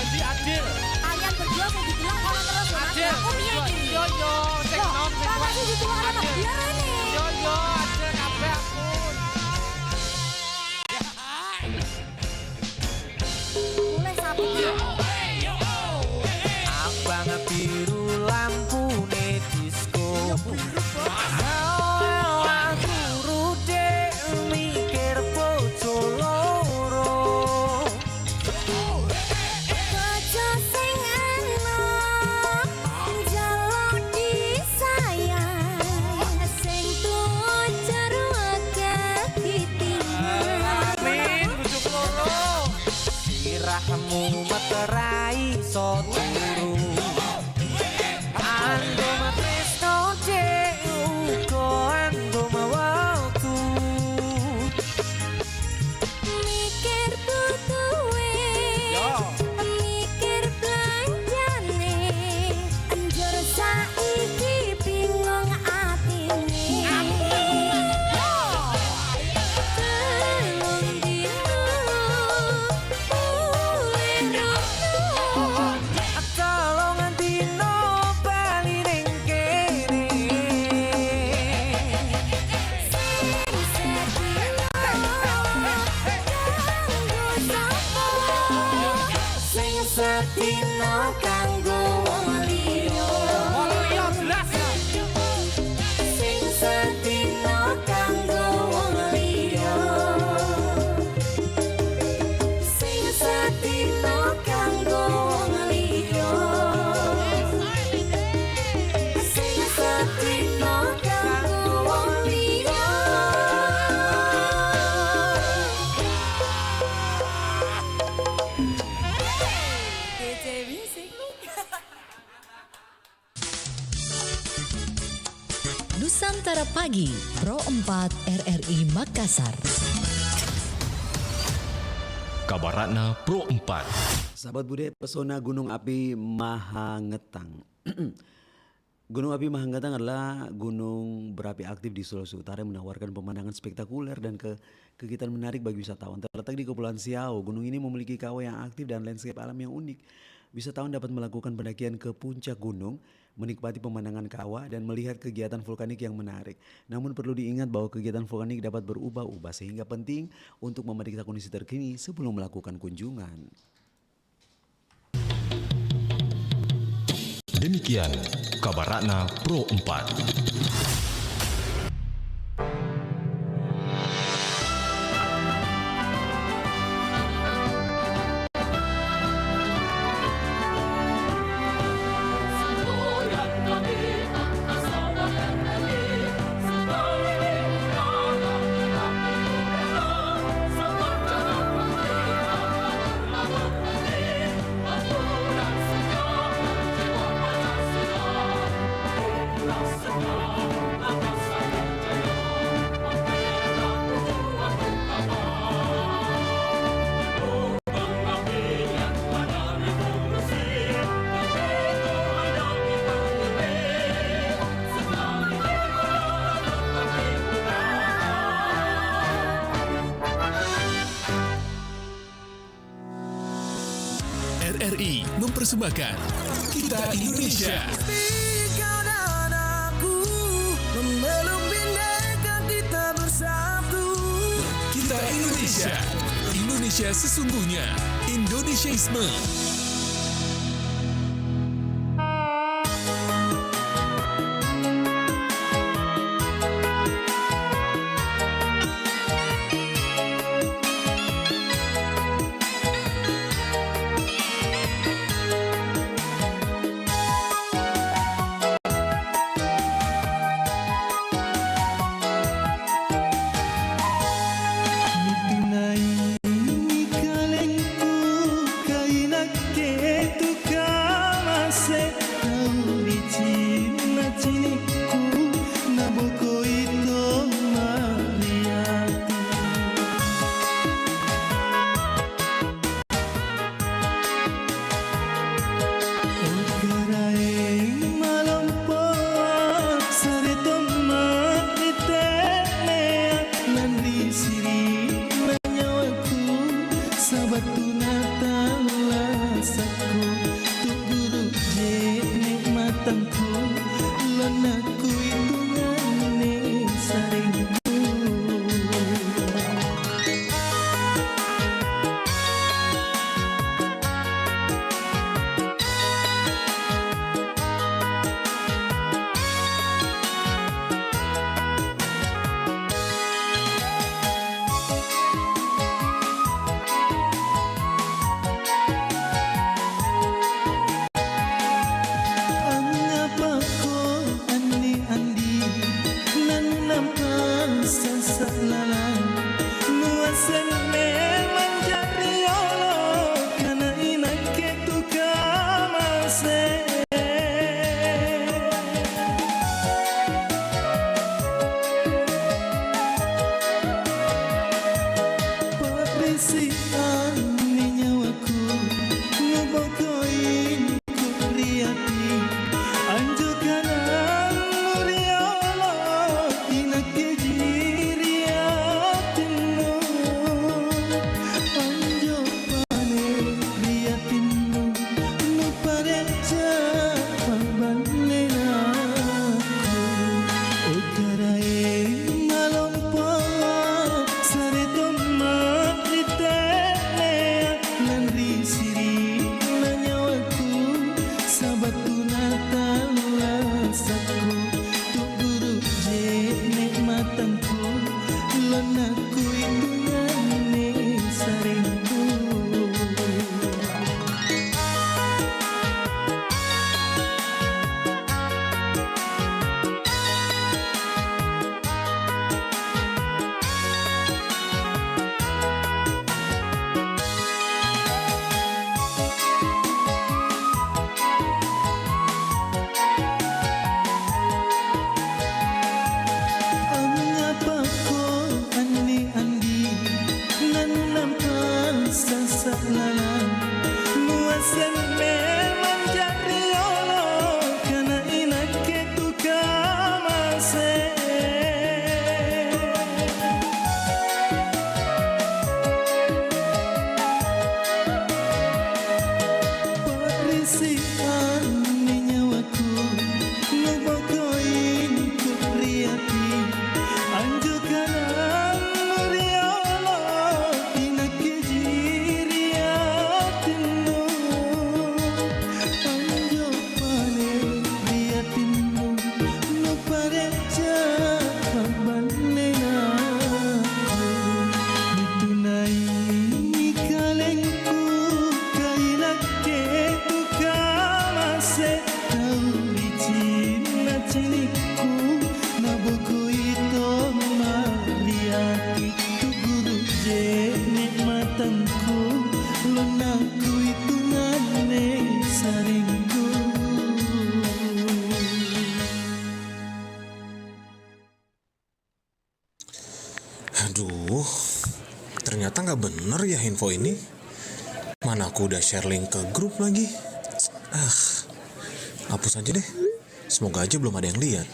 janji adil. Kalian berdua saya dibilang orang terus ya, Mas. Adil. Aku piye iki? Yo yo, sing Loh, nom sing Bapak kuat. sih dibilang anak Adil. biar ini. Yo yo, adil kabeh ampun. Mulai sapu ya. Abang biru lampu disco. Guru dek mikir bojo loro. Bojo sing enak njaluk disayang, sing tuwa jero akeh ditinggal. Amin, bujuk loro. Sirahmu meterai so turu. Ando matresto dek ugo ando mawaktu. Mikir butuhe, Yo. mikir belanjane, anjur saiki bingung atine. Telung dino Tolongan dino bali ning kene. sing sedina kanggo wong liya. Wong liya jelas. Sing sedina kanggo wong liya. Sing sedina kanggo wong liya. Sing sedina kanggo wong liya. DJ Music. Nusantara Pagi, Pro 4 RRI Makassar. Kabaratna Pro 4. Sahabat Bude, pesona Gunung Api Mahangetang. Gunung Api Mahangetang adalah gunung berapi aktif di Sulawesi Utara yang menawarkan pemandangan spektakuler dan kegiatan menarik bagi wisatawan. Terletak di Kepulauan Siau, gunung ini memiliki kawah yang aktif dan landscape alam yang unik. Wisatawan dapat melakukan pendakian ke puncak gunung, menikmati pemandangan kawah dan melihat kegiatan vulkanik yang menarik. Namun perlu diingat bahwa kegiatan vulkanik dapat berubah-ubah sehingga penting untuk memeriksa kondisi terkini sebelum melakukan kunjungan. Demikian Kabaratna Pro 4. RRI mempersembahkan Kita Indonesia. Kau dan aku memeluk bineka kita bersatu. Kita Indonesia. Indonesia sesungguhnya. Indonesiaisme. Tunai kalengku kainak Pabrisian ni nyawaku Ngubokoin ku riati Anjo kanan muriolo Inake jiriatinu Anjo pane riatinu Nu pareja pabanenaku O karae malompo Sarito maklitenea Nan risiri na nyawaku Sabatu natalasaku Tu guru jene matanku Lonaku itu ngane sarengku Mengapa kau andi-andi Nan nampak sasak lalang Muasan memang jari Allah Karena inake tu kamase Pabrisian ni nyawaku Ngubokoin ku riati Anjo kanan muriolo Inake jiriatinu Anjo pane riatinu Nu pareja pabanenaku Ditunai kalengku Kailake tu kamase Tau licin na ciniku Naboko ito maliati Tu guru jene matanku Lonaku itu ngane sarengku Aduh, ternyata nggak bener ya info ini. Mana aku udah share link ke grup lagi. Hapus aja deh. Semoga aja belum ada yang lihat.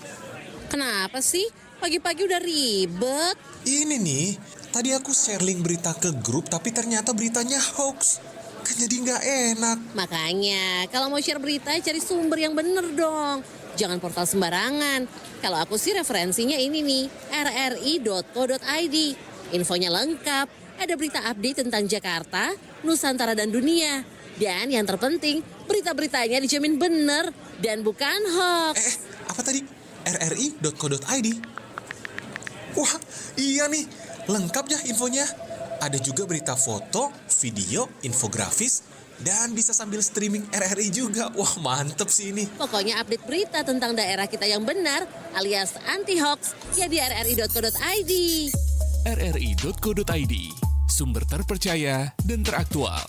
Kenapa sih? Pagi-pagi udah ribet. Ini nih, tadi aku share link berita ke grup tapi ternyata beritanya hoax. Kan jadi nggak enak. Makanya, kalau mau share berita, cari sumber yang bener dong. Jangan portal sembarangan. Kalau aku sih referensinya ini nih, rri.co.id. Infonya lengkap, ada berita update tentang Jakarta, Nusantara dan dunia. Dan yang terpenting, berita-beritanya dijamin bener dan bukan hoax. Apa tadi? rri.co.id. Wah, iya nih. Lengkap ya infonya. Ada juga berita foto, video, infografis, dan bisa sambil streaming RRI juga. Wah, mantep sih ini. Pokoknya update berita tentang daerah kita yang benar alias anti-hoax ya di rri.co.id. rri.co.id, sumber terpercaya dan teraktual.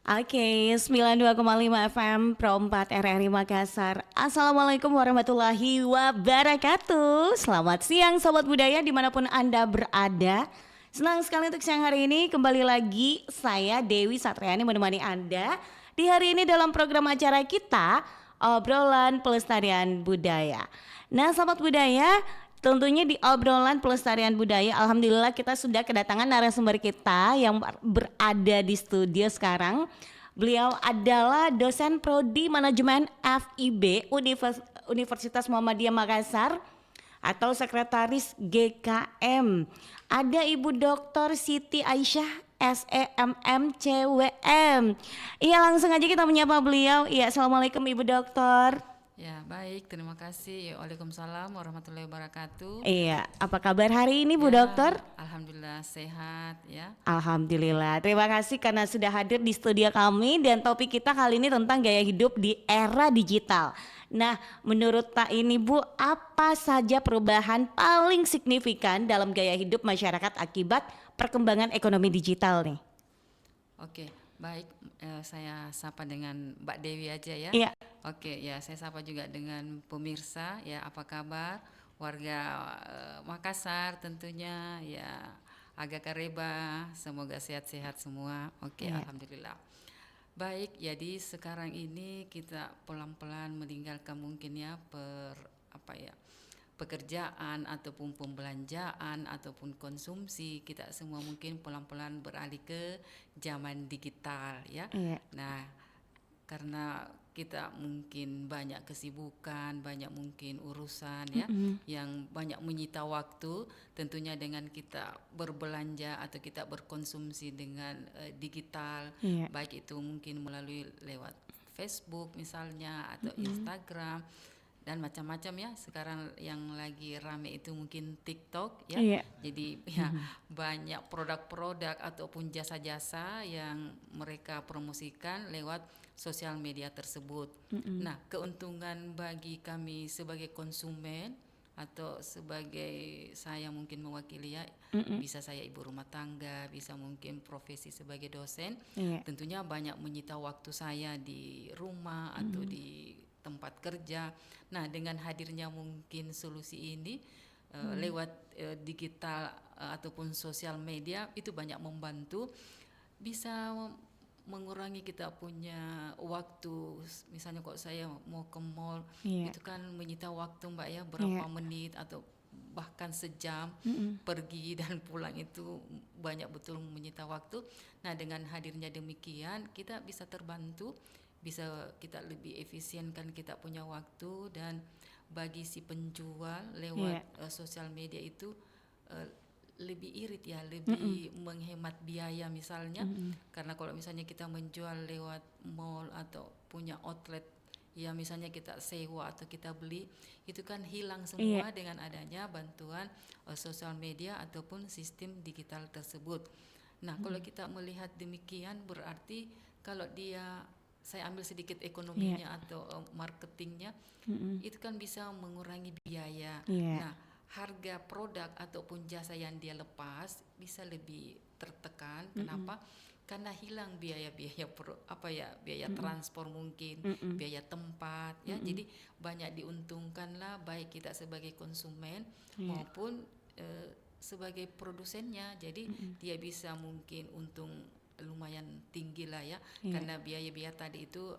Oke, 92,5 FM Pro 4 RRI Makassar. Assalamualaikum warahmatullahi wabarakatuh. Selamat siang Sobat Budaya dimanapun Anda berada. Senang sekali untuk siang hari ini kembali lagi saya Dewi Satriani menemani Anda di hari ini dalam program acara kita Obrolan Pelestarian Budaya. Nah Sobat Budaya, tentunya di obrolan pelestarian budaya, alhamdulillah kita sudah kedatangan narasumber kita yang berada di studio sekarang. Beliau adalah dosen prodi manajemen FIB Universitas Muhammadiyah Makassar atau sekretaris GKM. Ada Ibu Dr. Siti Aisyah SEMM CWM. Iya, langsung aja kita menyapa beliau. Iya, assalamualaikum Ibu Dokter. Ya baik, terima kasih. Waalaikumsalam warahmatullahi wabarakatuh. Iya, apa kabar hari ini Bu Dokter? Alhamdulillah sehat ya. Alhamdulillah, terima kasih karena sudah hadir di studio kami dan topik kita kali ini tentang gaya hidup di era digital. Nah, menurut Tak ini Bu, apa saja perubahan paling signifikan dalam gaya hidup masyarakat akibat perkembangan ekonomi digital nih? Oke, baik. Saya sapa dengan Mbak Dewi aja ya. Iya. Oke, ya saya sapa juga dengan pemirsa ya, apa kabar? warga Makassar tentunya ya, Aga Kareba, semoga sehat-sehat semua. Oke, alhamdulillah. Baik, jadi sekarang ini kita pelan-pelan meninggalkan mungkin ya pekerjaan ataupun pembelanjaan ataupun konsumsi, kita semua mungkin pelan-pelan beralih ke zaman digital ya. Nah, karena kita mungkin banyak kesibukan, banyak mungkin urusan ya yang banyak menyita waktu, tentunya dengan kita berbelanja atau kita berkonsumsi dengan digital, baik itu mungkin melalui lewat Facebook misalnya atau Instagram dan macam-macam ya. Sekarang yang lagi rame itu mungkin TikTok ya. Jadi ya banyak produk-produk ataupun jasa-jasa yang mereka promosikan lewat sosial media tersebut. Nah, keuntungan bagi kami sebagai konsumen atau sebagai saya mungkin mewakili ya, bisa saya ibu rumah tangga, bisa mungkin profesi sebagai dosen, tentunya banyak menyita waktu saya di rumah atau di tempat kerja. Nah, dengan hadirnya mungkin solusi ini lewat digital ataupun sosial media itu banyak membantu, bisa mengurangi kita punya waktu. Misalnya kok saya mau ke mall, itu kan menyita waktu Mbak ya, berapa menit atau bahkan sejam pergi dan pulang, itu banyak betul menyita waktu. Nah, dengan hadirnya demikian kita bisa terbantu, bisa kita lebih efisienkan kita punya waktu, dan bagi si penjual lewat sosial media itu lebih irit ya, lebih menghemat biaya misalnya, karena kalau misalnya kita menjual lewat mall atau punya outlet ya, misalnya kita sewa atau kita beli, itu kan hilang semua dengan adanya bantuan sosial media ataupun sistem digital tersebut. Nah, kalau kita melihat demikian berarti kalau saya ambil sedikit ekonominya atau marketingnya, itu kan bisa mengurangi biaya. Nah, harga produk ataupun jasa yang dia lepas bisa lebih tertekan. Kenapa? Karena hilang biaya-biaya biaya transport mungkin, biaya tempat ya. Jadi banyak diuntungkan lah, baik kita sebagai konsumen maupun sebagai produsennya. Jadi dia bisa mungkin untung lumayan tinggi lah ya, karena biaya-biaya tadi itu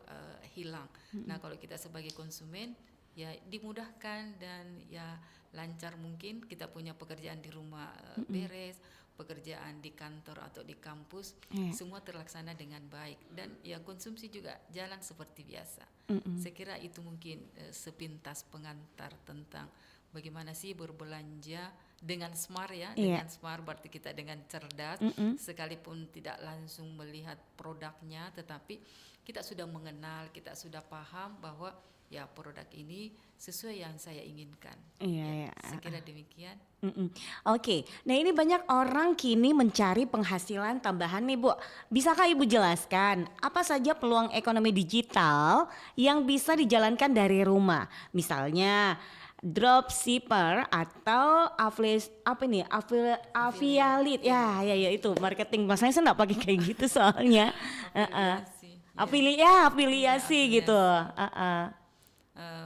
hilang. Nah, kalau kita sebagai konsumen ya dimudahkan dan ya lancar, mungkin kita punya pekerjaan di rumah beres, pekerjaan di kantor atau di kampus semua terlaksana dengan baik, dan ya konsumsi juga jalan seperti biasa. Saya kira itu mungkin sepintas pengantar tentang bagaimana sih berbelanja dengan smart ya. Dengan smart berarti kita dengan cerdas, sekalipun tidak langsung melihat produknya, tetapi kita sudah mengenal, kita sudah paham bahwa ya produk ini sesuai yang saya inginkan. Saya kira demikian. Oke, nah ini banyak orang kini mencari penghasilan tambahan nih Bu. Bisakah Ibu jelaskan apa saja peluang ekonomi digital yang bisa dijalankan dari rumah? Misalnya dropshipper atau affiliate ya itu marketing. Masanya saya nggak pakai kayak gitu soalnya. Afiliasi gitu.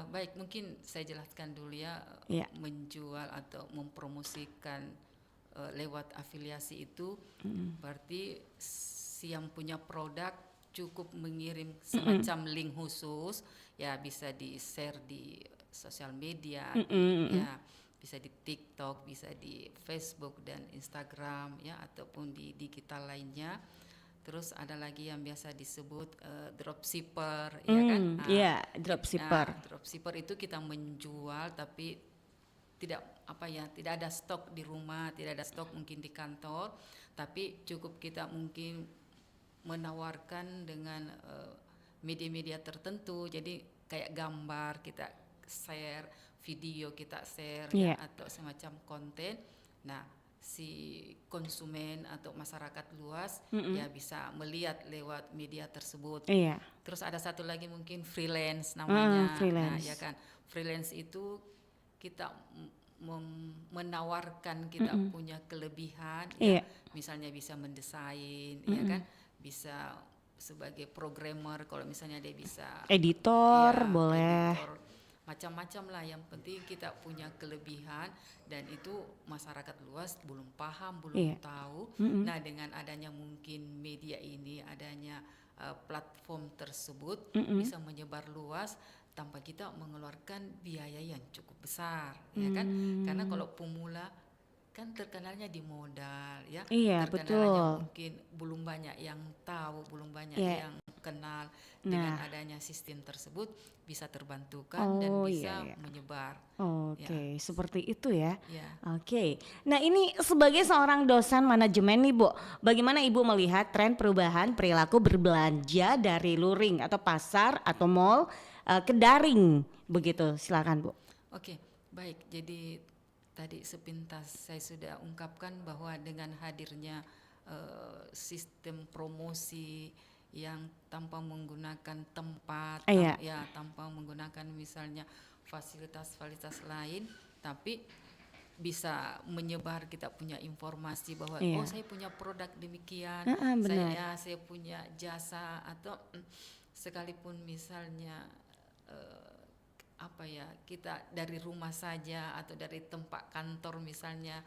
Baik, mungkin saya jelaskan dulu ya. Menjual atau mempromosikan lewat afiliasi itu berarti si yang punya produk cukup mengirim semacam link khusus ya, bisa di share di sosial media ya, bisa di TikTok, bisa di Facebook dan Instagram ya, ataupun di digital lainnya. Terus ada lagi yang biasa disebut dropshipper, ya kan? Dropshipper. Dropshipper itu kita menjual tapi tidak ada stok di rumah, tidak ada stok mungkin di kantor, tapi cukup kita mungkin menawarkan dengan media-media tertentu. Jadi kayak gambar kita share, video kita share ya, atau semacam konten. Nah, si konsumen atau masyarakat luas ya bisa melihat lewat media tersebut. Terus ada satu lagi mungkin freelance namanya. Nah, ya kan, freelance itu kita menawarkan kita punya kelebihan ya, misalnya bisa mendesain ya kan, bisa sebagai programmer, kalau misalnya dia bisa editor boleh, editor, macam-macam lah. Yang penting kita punya kelebihan dan itu masyarakat luas belum paham, belum tahu. Nah, dengan adanya mungkin media ini, adanya platform tersebut bisa menyebar luas tanpa kita mengeluarkan biaya yang cukup besar, ya kan? Karena kalau pemula kan terkenalnya di modal, ya. Iya, Terkenalnya betul. mungkin belum banyak yang tahu, belum banyak Iya. yang kenal. Dengan Nah. adanya sistem tersebut bisa terbantukan dan bisa menyebar. Oke, seperti itu ya. Ya. Oke. Nah, ini sebagai seorang dosen manajemen nih, Bu. Bagaimana Ibu melihat tren perubahan perilaku berbelanja dari luring atau pasar atau mall ke daring begitu? Silakan, Bu. Oke, baik. Jadi tadi sepintas saya sudah ungkapkan bahwa dengan hadirnya sistem promosi yang tanpa menggunakan tempat, tanpa menggunakan misalnya fasilitas-fasilitas lain, tapi bisa menyebar kita punya informasi bahwa saya punya produk demikian, saya punya jasa, atau sekalipun misalnya kita dari rumah saja atau dari tempat kantor misalnya,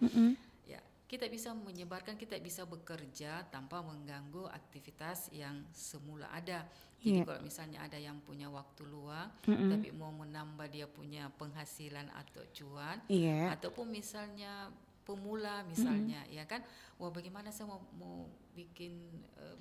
ya kita bisa menyebarkan, kita bisa bekerja tanpa mengganggu aktivitas yang semula ada. Jadi kalau misalnya ada yang punya waktu luang tapi mau menambah dia punya penghasilan atau cuan, ataupun misalnya pemula misalnya, ya kan, bagaimana saya mau bikin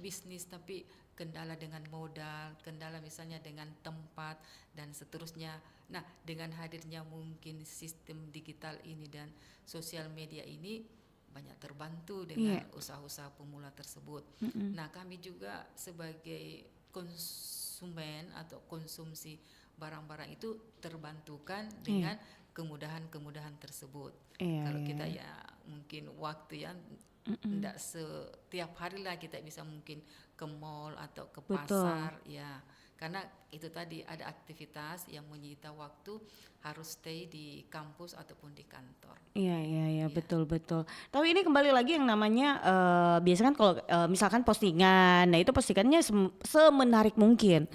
bisnis tapi kendala dengan modal, kendala misalnya dengan tempat dan seterusnya. Nah, dengan hadirnya mungkin sistem digital ini dan sosial media ini banyak terbantu dengan usaha-usaha pemula tersebut. Nah, kami juga sebagai konsumen atau konsumsi barang-barang itu terbantukan dengan kemudahan-kemudahan tersebut. Kalau kita ya mungkin waktu yang tidak setiap hari lah kita bisa mungkin ke mall atau ke pasar, ya. Karena itu tadi ada aktivitas yang menyita waktu, harus stay di kampus ataupun di kantor. Iya, betul. Tapi ini kembali lagi yang namanya biasanya kan kalau misalkan postingan, nah itu postingannya semenarik mungkin.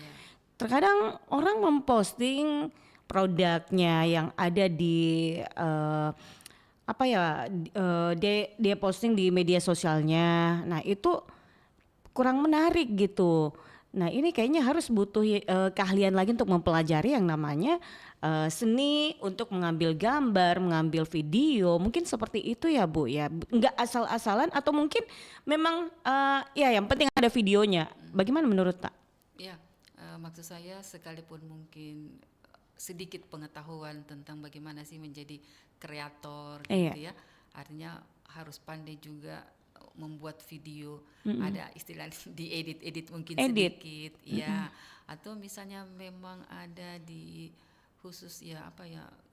Terkadang orang memposting produknya yang ada di dia posting di media sosialnya. Nah, itu kurang menarik gitu. Nah, ini kayaknya harus butuh keahlian lagi untuk mempelajari yang namanya seni untuk mengambil gambar, mengambil video, mungkin seperti itu ya, Bu ya. Enggak asal-asalan atau mungkin memang yang penting ada videonya. Bagaimana menurut Tak? Ya, maksud saya sekalipun mungkin sedikit pengetahuan tentang bagaimana sih menjadi kreator gitu ya. Artinya harus pandai juga membuat video, ada istilah diedit mungkin sedikit, ya. Atau misalnya memang ada di khusus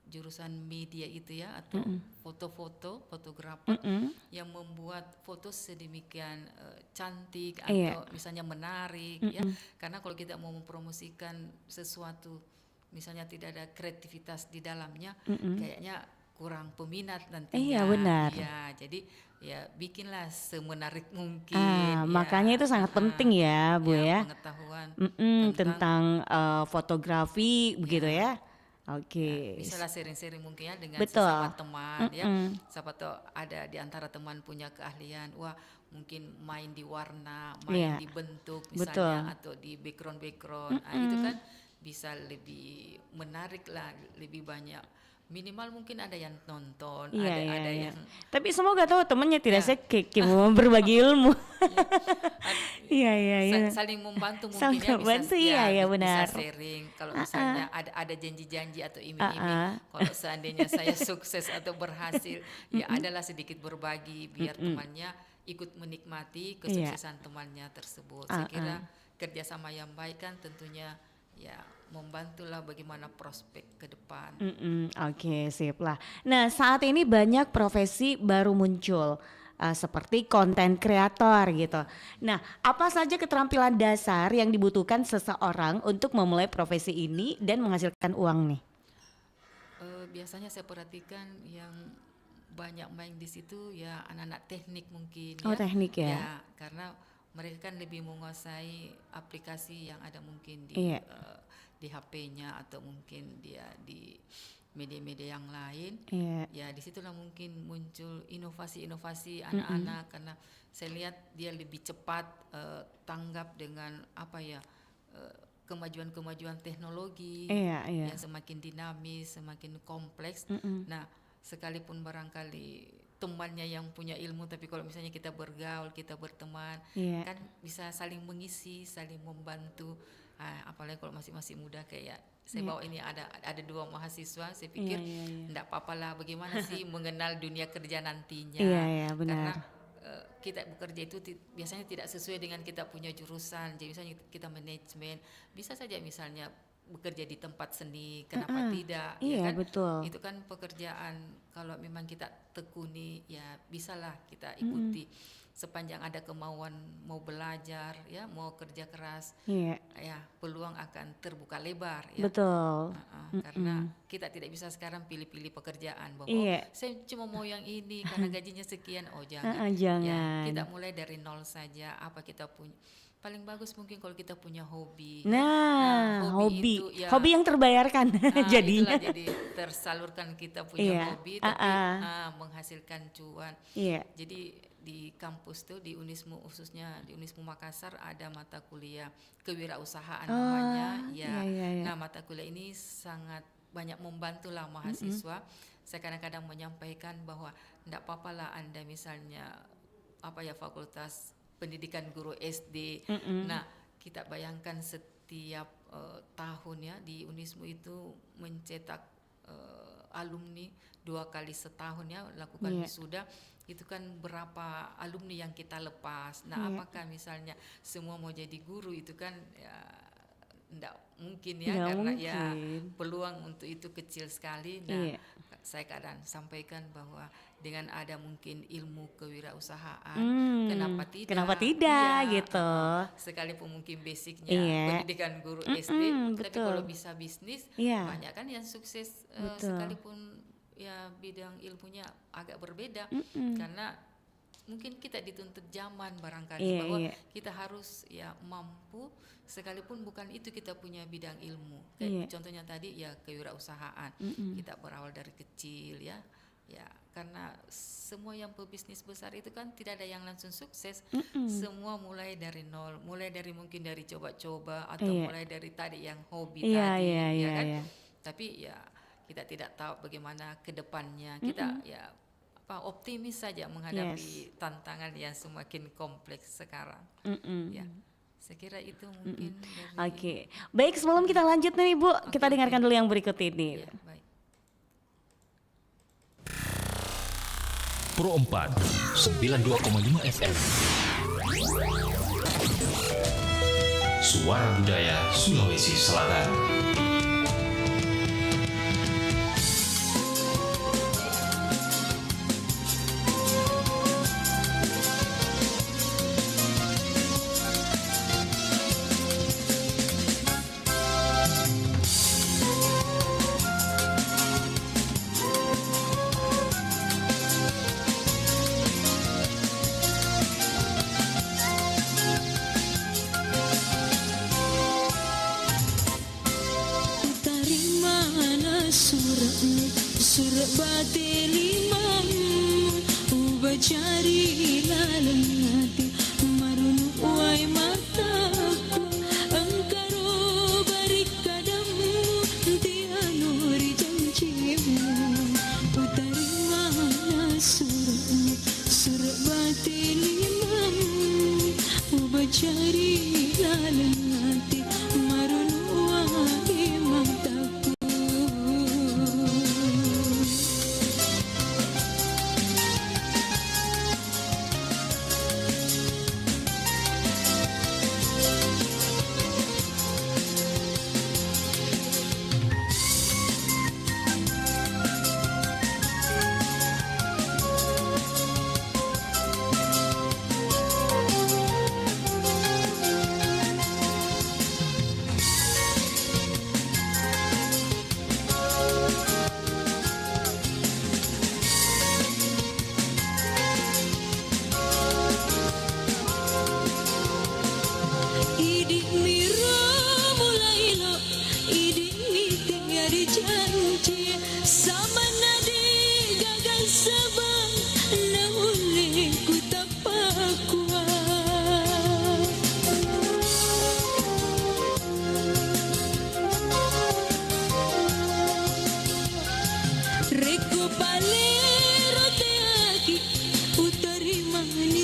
jurusan media itu ya, atau fotografer yang membuat foto sedemikian cantik atau misalnya menarik, ya. Karena kalau kita mau mempromosikan sesuatu misalnya tidak ada kreativitas di dalamnya, kayaknya kurang peminat nantinya. Iya, benar. Ya, jadi ya bikinlah semenarik mungkin. Makanya itu sangat penting ya, Bu ya. Pengetahuan tentang fotografi begitu ya. Oke. Misalnya sharing-sharing mungkin ya dengan Betul. sesama teman, ya. Siapa tahu ada di antara teman punya keahlian, mungkin main di warna, main di bentuk misalnya, atau di background. Itu kan bisa lebih menarik lah, lebih banyak. Minimal mungkin ada yang nonton, ada yang. Tapi semoga tahu temannya tidak sekek, mau berbagi ilmu. Iya. Saling membantu mungkin Saling membantu, benar. Bisa sharing. Kalau misalnya ada janji-janji atau iming-iming, kalau seandainya saya sukses atau berhasil, ya adalah sedikit berbagi biar temannya ikut menikmati kesuksesan temannya tersebut. Saya kira kerjasama yang baik kan tentunya ya membantulah bagaimana prospek ke depan. Oke, sip lah. Nah, saat ini banyak profesi baru muncul seperti konten kreator gitu. Nah, apa saja keterampilan dasar yang dibutuhkan seseorang untuk memulai profesi ini dan menghasilkan uang nih? Biasanya saya perhatikan yang banyak main di situ ya anak-anak teknik mungkin. Teknik ya. Ya, karena mereka kan lebih menguasai aplikasi yang ada mungkin di di HP-nya atau mungkin dia di media-media yang lain, ya disitulah mungkin muncul inovasi-inovasi anak-anak karena saya lihat dia lebih cepat tanggap dengan kemajuan-kemajuan teknologi yang semakin dinamis, semakin kompleks. Nah, sekalipun barangkali temannya yang punya ilmu, tapi kalau misalnya kita bergaul, kita berteman, kan bisa saling mengisi, saling membantu. Apalagi kalau masih muda kayak saya bawa ini ada 2 mahasiswa, saya pikir enggak apa-apa lah bagaimana sih mengenal dunia kerja nantinya. Benar. Karena kita bekerja itu biasanya tidak sesuai dengan kita punya jurusan. Jadi misalnya kita manajemen, bisa saja misalnya bekerja di tempat seni, kenapa tidak? Iya, kan? betul. Itu kan pekerjaan kalau memang kita tekuni, ya bisalah kita ikuti. Sepanjang ada kemauan mau belajar, ya mau kerja keras, ya peluang akan terbuka lebar. Ya. Betul. Karena kita tidak bisa sekarang pilih-pilih pekerjaan bahwa saya cuma mau yang ini karena gajinya sekian. Oh jangan. Jangan. Ya, kita mulai dari nol saja. Apa kita punya? Paling bagus mungkin kalau kita punya hobi. Hobi. Itu, ya, hobi yang terbayarkan jadinya. Jadi tersalurkan kita punya hobi, tapi menghasilkan cuan. Jadi di kampus tuh di Unismu, khususnya di Unismu Makassar ada mata kuliah kewirausahaan namanya. Nah mata kuliah ini sangat banyak membantu lah mahasiswa. Saya kadang-kadang menyampaikan bahwa tidak apa-apa lah Anda misalnya fakultas pendidikan guru SD. Nah, kita bayangkan setiap tahun ya di Unismu itu mencetak alumni 2 kali setahun ya lakukan wisuda. Itu kan berapa alumni yang kita lepas. Nah, apakah misalnya semua mau jadi guru itu kan ya enggak mungkin ya karena ya peluang untuk itu kecil sekali. Nah, saya kadang sampaikan bahwa dengan ada mungkin ilmu kewirausahaan, kenapa tidak gitu. Sekalipun mungkin basicnya pendidikan guru SD, tapi kalau bisa bisnis, banyak kan yang sukses sekalipun ya bidang ilmunya agak berbeda karena mungkin kita dituntut zaman barangkali bahwa kita harus ya mampu sekalipun bukan itu kita punya bidang ilmu. Kayak contohnya tadi ya kewirausahaan. Kita berawal dari kecil ya karena semua yang pebisnis besar itu kan tidak ada yang langsung sukses. Semua mulai dari nol, mulai dari mungkin dari coba-coba atau mulai dari tadi yang hobi tadi ya kan. Tapi ya kita tidak tahu bagaimana ke depannya. Kita optimis saja menghadapi tantangan yang semakin kompleks sekarang. Ya. Saya kira itu mungkin. Oke. Baik, sebelum kita lanjut nih Bu, kita dengarkan dulu yang berikut ini. Ya, baik. Pro 4 92,5 FM. Suara Budaya Sulawesi Selatan. Surat batin imam ubacari lalang hati marunu wai mataku engkaro bari kadamu tianuri janjimu utari mana surat batin imam ubacari lalang hati marunu wai mataku.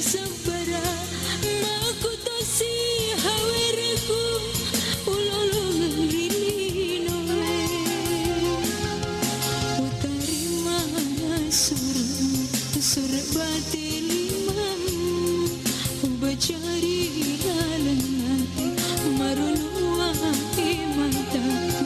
sabara makutosi hawereku ulolongan rilino utari mana sur batilimam ubacari dalam hati marunua mataku.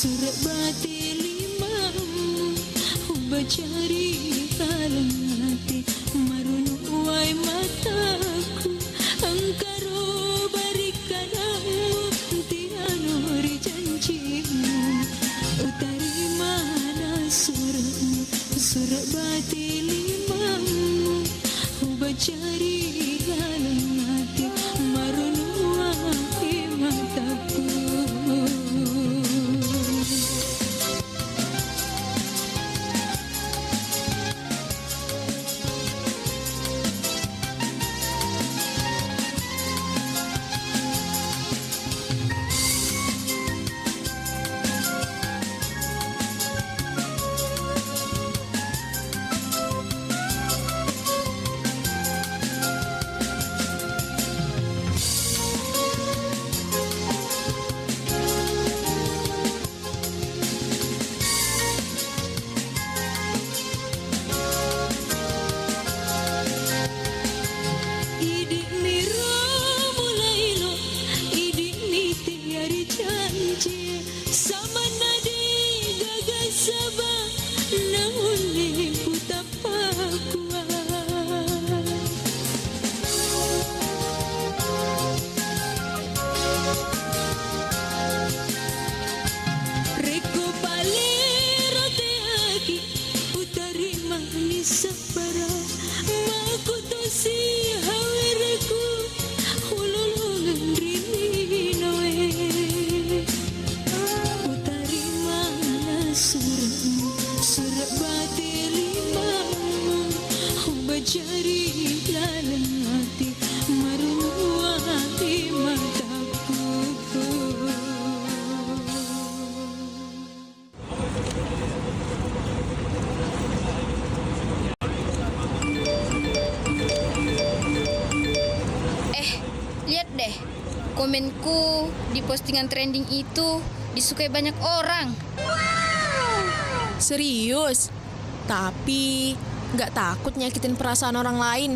Surat batilimam ubacari dalam hati marunuai mataku angkaro barikanamu tiano janjimu utari mana surat batilimam ubacari dalam hati marunuai mataku. Komenku di postingan trending itu disukai banyak orang. Serius? Tapi nggak takut nyakitin perasaan orang lain?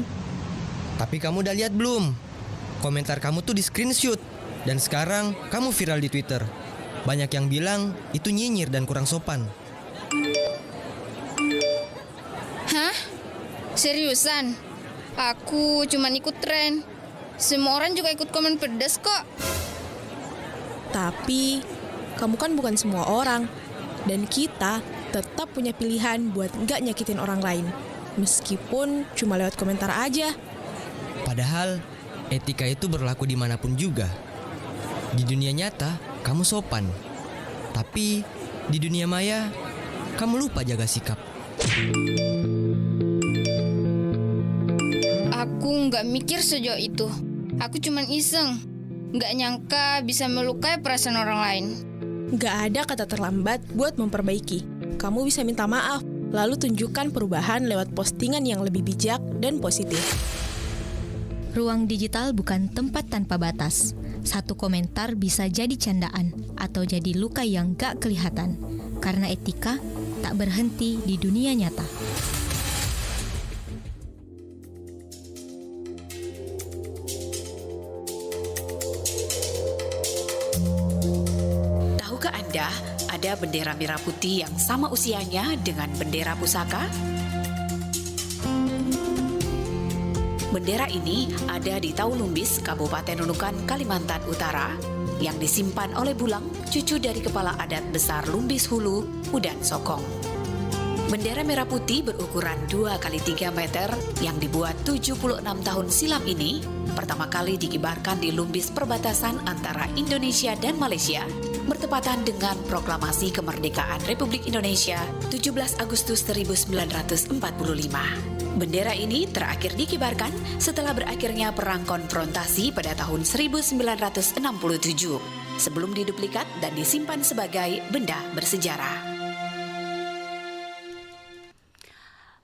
Tapi kamu udah lihat belum? Komentar kamu tuh di screenshot. Dan sekarang kamu viral di Twitter. Banyak yang bilang itu nyinyir dan kurang sopan. Hah? Seriusan? Aku cuma ikut tren. Semua orang juga ikut komen pedas kok. Tapi kamu kan bukan semua orang. Dan kita tetap punya pilihan buat nggak nyakitin orang lain. Meskipun cuma lewat komentar aja. Padahal etika itu berlaku dimanapun juga. Di dunia nyata kamu sopan. Tapi di dunia maya kamu lupa jaga sikap. Aku nggak mikir sejauh itu. Aku cuman iseng. Nggak nyangka bisa melukai perasaan orang lain. Nggak ada kata terlambat buat memperbaiki. Kamu bisa minta maaf, lalu tunjukkan perubahan lewat postingan yang lebih bijak dan positif. Ruang digital bukan tempat tanpa batas. Satu komentar bisa jadi candaan atau jadi luka yang nggak kelihatan. Karena etika tak berhenti di dunia nyata. Tahukah Anda ada bendera merah putih yang sama usianya dengan bendera pusaka? Bendera ini ada di Taulumbis, Kabupaten Nunukan, Kalimantan Utara, yang disimpan oleh Bulang, cucu dari Kepala Adat Besar Lumbis Hulu, Udan Sokong. Bendera merah putih berukuran 2 kali 3 meter yang dibuat 76 tahun silam ini pertama kali dikibarkan di Lumbis perbatasan antara Indonesia dan Malaysia bertepatan dengan proklamasi kemerdekaan Republik Indonesia 17 Agustus 1945. Bendera ini terakhir dikibarkan setelah berakhirnya perang konfrontasi pada tahun 1967 sebelum diduplikat dan disimpan sebagai benda bersejarah.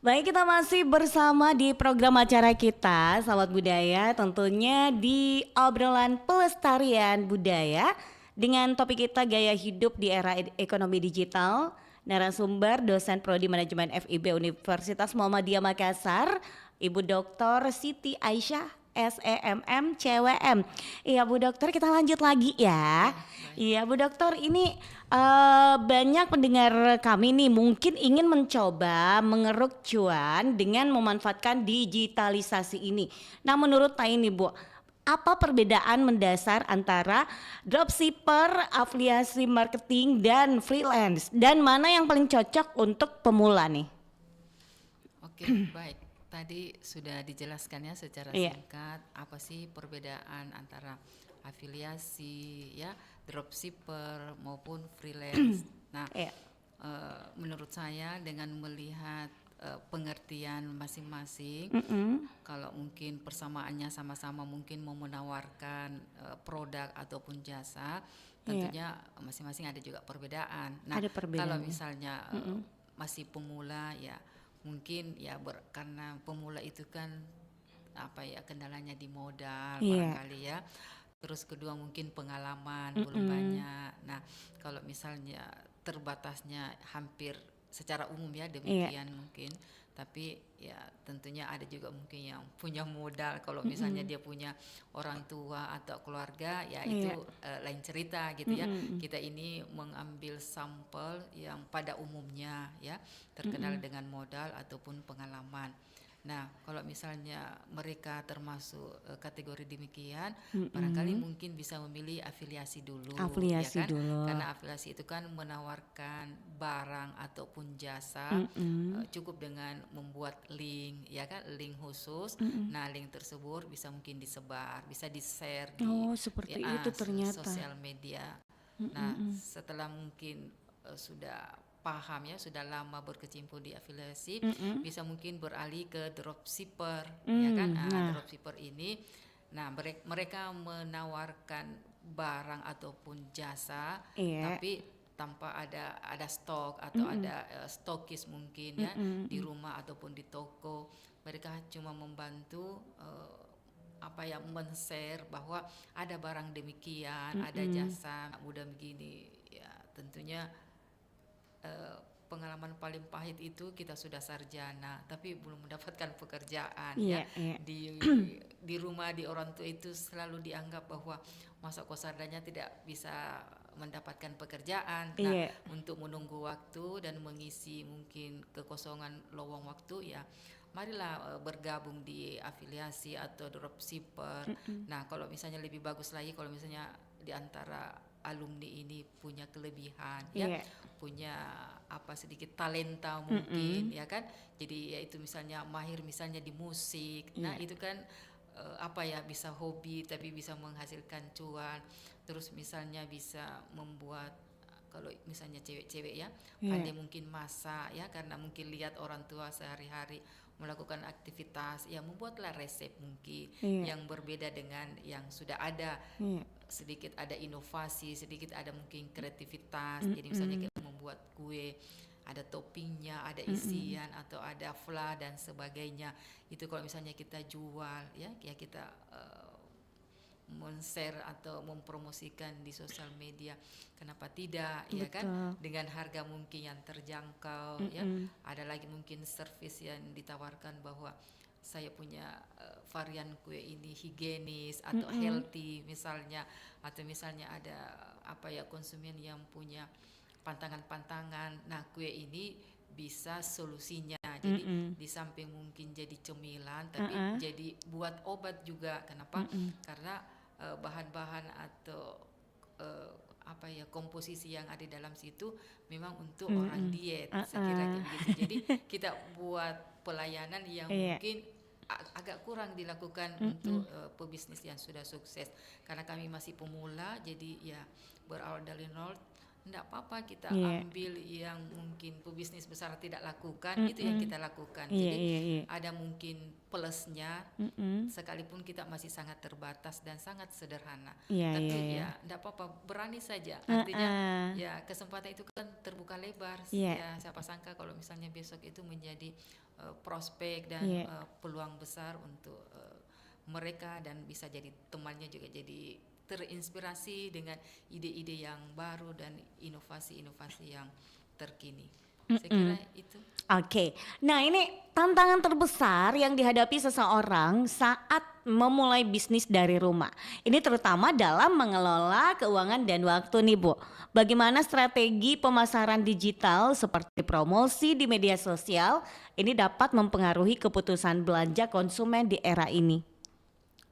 Baik, kita masih bersama di program acara kita, Sahabat Budaya, tentunya di obrolan pelestarian budaya dengan topik kita gaya hidup di era ekonomi digital. Narasumber dosen Prodi Manajemen FIB Universitas Muhammadiyah Makassar, Ibu Dr. Siti Aisyah SEMM CWM. Iya Bu Dokter, kita lanjut lagi ya. Iya Bu Dokter, ini banyak pendengar kami nih mungkin ingin mencoba mengeruk cuan dengan memanfaatkan digitalisasi ini. Nah menurut Tay ini Bu, apa perbedaan mendasar antara dropshipper, afiliasi marketing dan freelance, dan mana yang paling cocok untuk pemula nih? Oke, baik. Tadi sudah dijelaskan ya secara Iya. singkat apa sih perbedaan antara afiliasi ya, dropshipper maupun freelance. Nah, menurut saya dengan melihat pengertian masing-masing, kalau mungkin persamaannya sama-sama mungkin mau menawarkan produk ataupun jasa, tentunya masing-masing ada juga perbedaan. Nah, Ada perbedaan. kalau misalnya masih pemula ya mungkin ya karena pemula itu kan apa ya kendalanya di modal barangkali ya. Terus kedua mungkin pengalaman belum banyak. Nah, kalau misalnya terbatasnya hampir secara umum ya demikian mungkin. Tapi ya tentunya ada juga mungkin yang punya modal. Kalau misalnya dia punya orang tua atau keluarga ya itu lain cerita gitu ya. Kita ini mengambil sampel yang pada umumnya ya terkenal dengan modal ataupun pengalaman. Nah, kalau misalnya mereka termasuk kategori demikian, barangkali mungkin bisa memilih afiliasi dulu, Afiliasi ya kan? dulu. Karena afiliasi itu kan menawarkan barang ataupun jasa, cukup dengan membuat link, ya kan, link khusus. Nah, link tersebut bisa mungkin disebar, bisa di-share di seperti itu ternyata. sosial media. Nah, setelah mungkin sudah paham ya, sudah lama berkecimpung di afiliasi, bisa mungkin beralih ke dropshipper, ya kan? Nah, dropshipper ini, nah mereka menawarkan barang ataupun jasa, tapi tanpa ada stok atau ada stokis mungkin ya di rumah ataupun di toko. Mereka cuma membantu apa ya men-share bahwa ada barang demikian, ada jasa mudah begini ya. Tentunya pengalaman paling pahit itu kita sudah sarjana tapi belum mendapatkan pekerjaan di rumah, di orang tua itu selalu dianggap bahwa masa kau sarjana tidak bisa mendapatkan pekerjaan. Nah, untuk menunggu waktu dan mengisi mungkin kekosongan lowong waktu ya marilah bergabung di afiliasi atau dropshipper. Nah, kalau misalnya lebih bagus lagi kalau misalnya di antara alumni ini punya kelebihan punya apa sedikit talenta mungkin ya kan, jadi ya itu misalnya mahir misalnya di musik. Nah, itu kan apa ya bisa hobi tapi bisa menghasilkan cuan. Terus misalnya bisa membuat, kalau misalnya cewek-cewek ya pandai mungkin masak ya, karena mungkin lihat orang tua sehari-hari melakukan aktivitas ya, membuatlah resep mungkin yang berbeda dengan yang sudah ada. Sedikit ada inovasi, sedikit ada mungkin kreativitas. Jadi misalnya kita membuat kue, ada toppingnya, ada isian atau ada fla dan sebagainya. Itu kalau misalnya kita jual ya kita men-share atau mempromosikan di sosial media, kenapa tidak? Ya kan, dengan harga mungkin yang terjangkau ya. Ada lagi mungkin servis yang ditawarkan bahwa saya punya varian kue ini higienis atau healthy misalnya, atau misalnya ada apa ya konsumen yang punya pantangan-pantangan. Nah, kue ini bisa solusinya. Jadi di samping mungkin jadi cemilan tapi jadi buat obat juga. Kenapa? Karena bahan-bahan atau komposisi yang ada dalam situ memang untuk orang diet, saya kira kayak begitu. Jadi kita buat pelayanan yang mungkin agak kurang dilakukan untuk pebisnis yang sudah sukses, karena kami masih pemula. Jadi ya berawal dari nol, enggak apa-apa kita ambil yang mungkin pebisnis besar tidak lakukan, itu yang kita lakukan. Jadi ada mungkin plusnya, sekalipun kita masih sangat terbatas dan sangat sederhana. Tapi ya enggak apa-apa, berani saja. Artinya ya kesempatan itu kan terbuka lebar. Ya siapa sangka kalau misalnya besok itu menjadi prospek dan peluang besar untuk mereka, dan bisa jadi temannya juga jadi terinspirasi dengan ide-ide yang baru dan inovasi-inovasi yang terkini. Saya kira itu. Oke. Nah, ini tantangan terbesar yang dihadapi seseorang saat memulai bisnis dari rumah. Ini terutama dalam mengelola keuangan dan waktu nih, Bu. Bagaimana strategi pemasaran digital seperti promosi di media sosial ini dapat mempengaruhi keputusan belanja konsumen di era ini?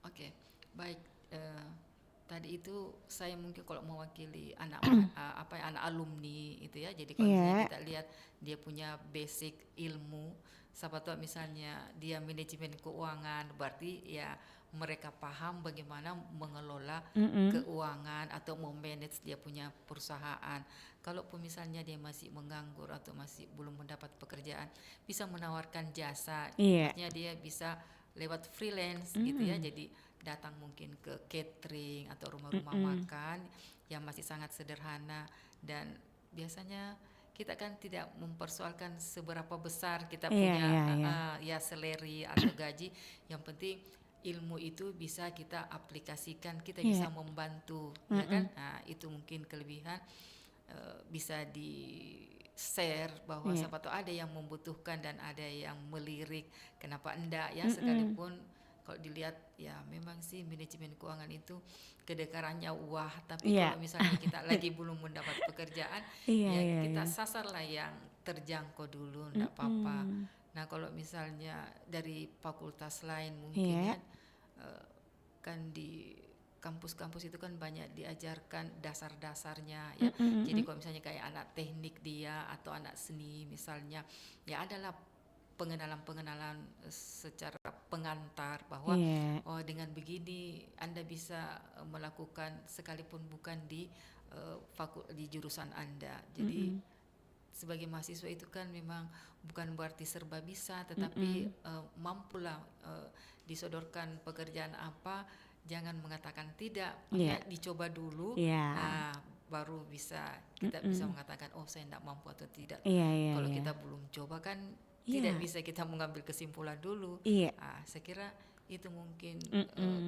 Oke, baik. Tadi itu saya mungkin kalau mewakili anak anak alumni itu ya. Jadi kalau misalnya kita lihat dia punya basic ilmu, siapa tahu misalnya dia manajemen keuangan, berarti ya mereka paham bagaimana mengelola keuangan atau memanage dia punya perusahaan. Kalaupun misalnya dia masih menganggur atau masih belum mendapat pekerjaan, bisa menawarkan jasa. Artinya dia bisa lewat freelance gitu ya. Jadi datang mungkin ke catering atau rumah-rumah makan yang masih sangat sederhana, dan biasanya kita kan tidak mempersoalkan seberapa besar kita punya salary atau gaji. Yang penting ilmu itu bisa kita aplikasikan, kita bisa membantu, ya kan? Nah, itu mungkin kelebihan, bisa di share bahwa siapa tahu ada yang membutuhkan dan ada yang melirik, kenapa enggak ya, sekalipun kalau dilihat ya memang sih manajemen keuangan itu kedengarannya wah, tapi kalau misalnya kita lagi belum mendapat pekerjaan, kita sasarlah yang terjangkau dulu, enggak apa-apa. Nah, kalau misalnya dari fakultas lain mungkin kan di kampus-kampus itu kan banyak diajarkan dasar-dasarnya ya. Jadi kalau misalnya kayak anak teknik dia atau anak seni misalnya, ya adalah pengenalan secara pengantar bahwa oh dengan begini Anda bisa melakukan sekalipun bukan di jurusan Anda. Jadi sebagai mahasiswa itu kan memang bukan berarti serba bisa, tetapi mampulah disodorkan pekerjaan apa, jangan mengatakan tidak, dicoba dulu. Nah, baru bisa kita bisa mengatakan oh saya tidak mampu atau tidak. Kalau kita belum coba kan tidak bisa kita mengambil kesimpulan dulu. Saya kira itu mungkin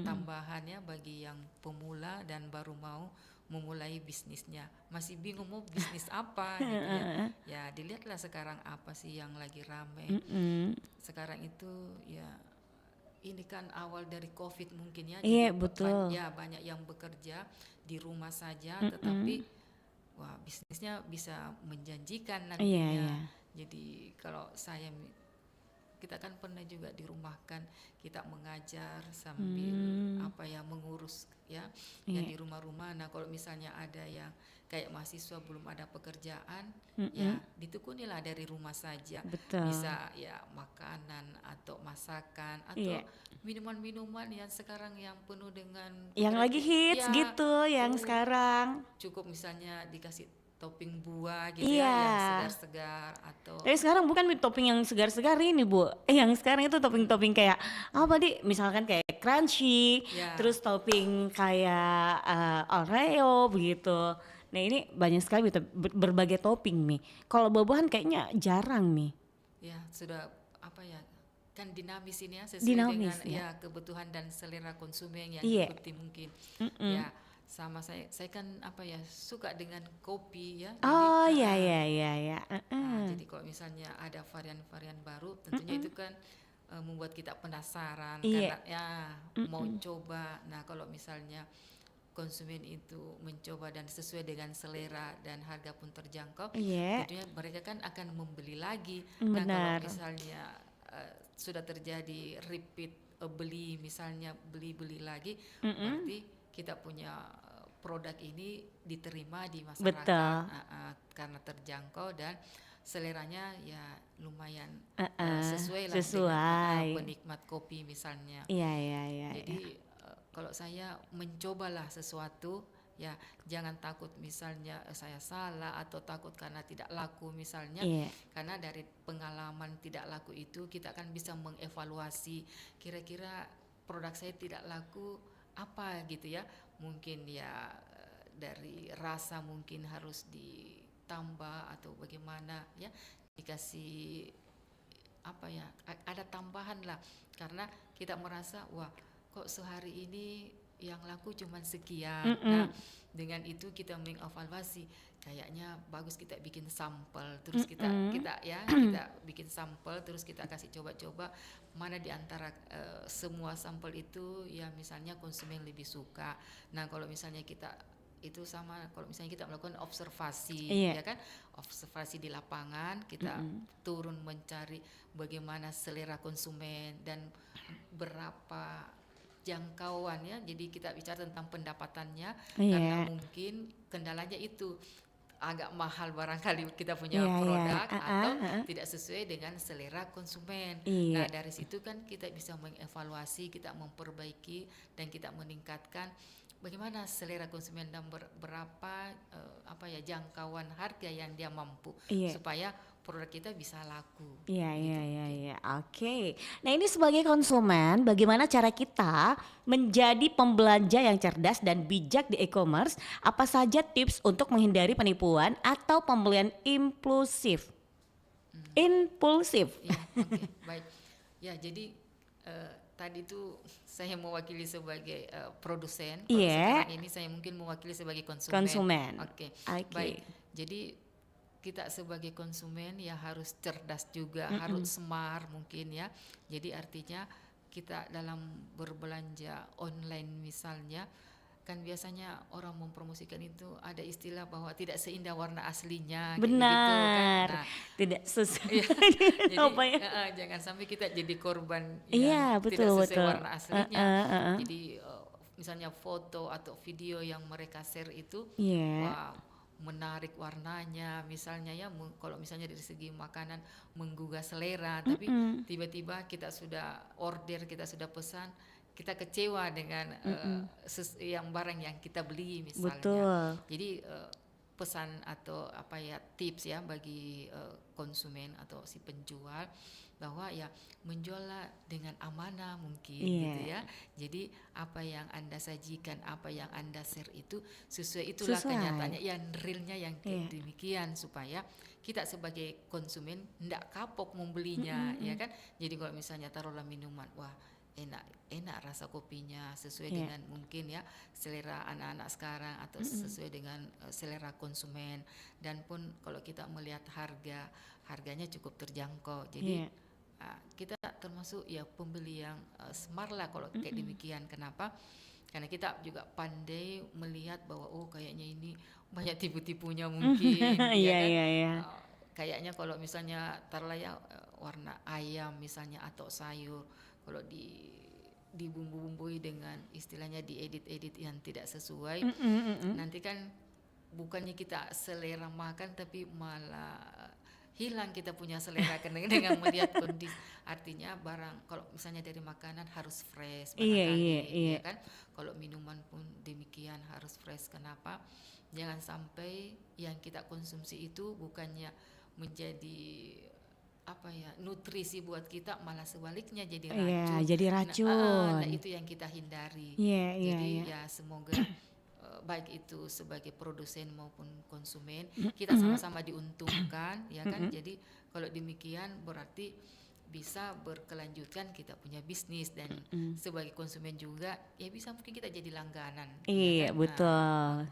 tambahannya bagi yang pemula dan baru mau memulai bisnisnya, masih bingung mau bisnis apa gitu ya. Ya dilihatlah sekarang apa sih yang lagi rame. Sekarang itu ya ini kan awal dari COVID mungkin ya. Betul. Ya banyak yang bekerja di rumah saja, tetapi wah bisnisnya bisa menjanjikan nantinya. Jadi kalau kita kan pernah juga dirumahkan, kita mengajar sambil mengurus ya yang di rumah-rumah. Nah, kalau misalnya ada yang kayak mahasiswa belum ada pekerjaan, ya ditekunilah dari rumah saja. Bisa ya makanan atau masakan atau minuman-minuman yang sekarang yang penuh dengan yang lagi hits gitu, yang sekarang. Cukup misalnya dikasih topping buah gitu ya, yang segar-segar atau. Tapi sekarang bukan topping yang segar-segar ini, Bu. Yang sekarang itu topping-topping kayak apa misalkan kayak crunchy, terus topping kayak Oreo begitu. Nah, ini banyak sekali berbagai topping nih. Kalau buah-buahan kayaknya jarang nih. Ya, sudah kan dinamis ini ya, sesuai dengan kebutuhan dan selera konsumen yang ikuti mungkin. Ya. Sama saya kan suka dengan kopi ya. Jadi kalau misalnya ada varian-varian baru, tentunya itu kan membuat kita penasaran karena mau coba. Nah, kalau misalnya konsumen itu mencoba dan sesuai dengan selera dan harga pun terjangkau, tentunya mereka kan akan membeli lagi. Nah, kalau misalnya sudah terjadi repeat beli, misalnya beli lagi, berarti kita punya produk ini diterima di masyarakat. Betul. Karena terjangkau dan seleranya ya lumayan Sesuai. sesuai lah dengan penikmat kopi misalnya. Iya. Jadi kalau saya mencobalah sesuatu, ya jangan takut misalnya saya salah atau takut karena tidak laku misalnya. Karena dari pengalaman tidak laku itu kita kan bisa mengevaluasi kira-kira produk saya tidak laku apa gitu ya. Mungkin ya dari rasa mungkin harus ditambah atau bagaimana ya, dikasih apa ya, ada tambahan lah, karena kita merasa wah kok sehari ini yang laku cuma sekian. Nah dengan itu kita mengevaluasi, kayaknya bagus kita bikin sampel, terus kita bikin sampel, terus kita kasih coba-coba mana di antara semua sampel itu ya misalnya konsumen lebih suka. Nah kalau misalnya kita itu sama kalau misalnya kita melakukan observasi, ya kan, observasi di lapangan, kita turun mencari bagaimana selera konsumen dan berapa jangkauan ya. Jadi kita bicara tentang pendapatannya, karena mungkin kendalanya itu agak mahal barangkali kita punya produk atau tidak sesuai dengan selera konsumen. Nah dari situ kan kita bisa mengevaluasi, kita memperbaiki dan kita meningkatkan bagaimana selera konsumen dan berapa jangkauan harga yang dia mampu supaya produk kita bisa laku. Iya. Oke. Nah ini sebagai konsumen, bagaimana cara kita menjadi pembelanja yang cerdas dan bijak di e-commerce? Apa saja tips untuk menghindari penipuan atau pembelian impulsif? Impulsif. Ya, oke, baik. Ya jadi tadi itu saya mewakili sebagai produsen. Sekarang ini saya mungkin mewakili sebagai konsumen. Oke. Baik. Jadi kita sebagai konsumen ya harus cerdas juga, harus smart mungkin ya. Jadi artinya kita dalam berbelanja online misalnya, kan biasanya orang mempromosikan itu ada istilah bahwa tidak seindah warna aslinya. Benar. Gitu kan. Nah, tidak sesuai. Jadi apa ya? Jangan sampai kita jadi korban betul, tidak sesuai betul. warna aslinya. Jadi misalnya foto atau video yang mereka share itu, wah menarik warnanya misalnya ya, kalau misalnya dari segi makanan menggugah selera, tapi tiba-tiba kita sudah order, kita sudah pesan, kita kecewa dengan yang barang yang kita beli misalnya. Betul. Jadi pesan atau tips ya bagi konsumen atau si penjual, bahwa ya menjuallah dengan amanah mungkin gitu ya. Jadi apa yang Anda sajikan, apa yang Anda share itu itulah kenyataannya, yang realnya yang demikian, supaya kita sebagai konsumen tidak kapok membelinya, ya kan. Jadi kalau misalnya taruhlah minuman, wah enak rasa kopinya, sesuai dengan mungkin ya selera anak-anak sekarang atau sesuai dengan selera konsumen, dan pun kalau kita melihat harganya cukup terjangkau. Jadi kita termasuk ya pembeli yang smart lah kalau kayak demikian. Kenapa? Karena kita juga pandai melihat bahwa kayaknya ini banyak tipu-tipunya mungkin. Iya. Kayaknya kalau misalnya taruhlah ya warna ayam misalnya atau sayur, kalau dibumbu-bumbui dengan istilahnya diedit-edit yang tidak sesuai, nanti kan bukannya kita selera makan tapi malah hilang kita punya selera dengan melihat kondisi. Artinya barang kalau misalnya dari makanan harus fresh barangkali, ya kan. Kalau minuman pun demikian harus fresh. Kenapa? Jangan sampai yang kita konsumsi itu bukannya menjadi nutrisi buat kita, malah sebaliknya jadi racun. Jadi racun. Nah itu yang kita hindari. Jadi ya semoga baik itu sebagai produsen maupun konsumen kita sama-sama diuntungkan, ya kan. Jadi kalau demikian berarti bisa berkelanjutan kita punya bisnis, dan sebagai konsumen juga ya bisa mungkin kita jadi langganan. Iya, betul.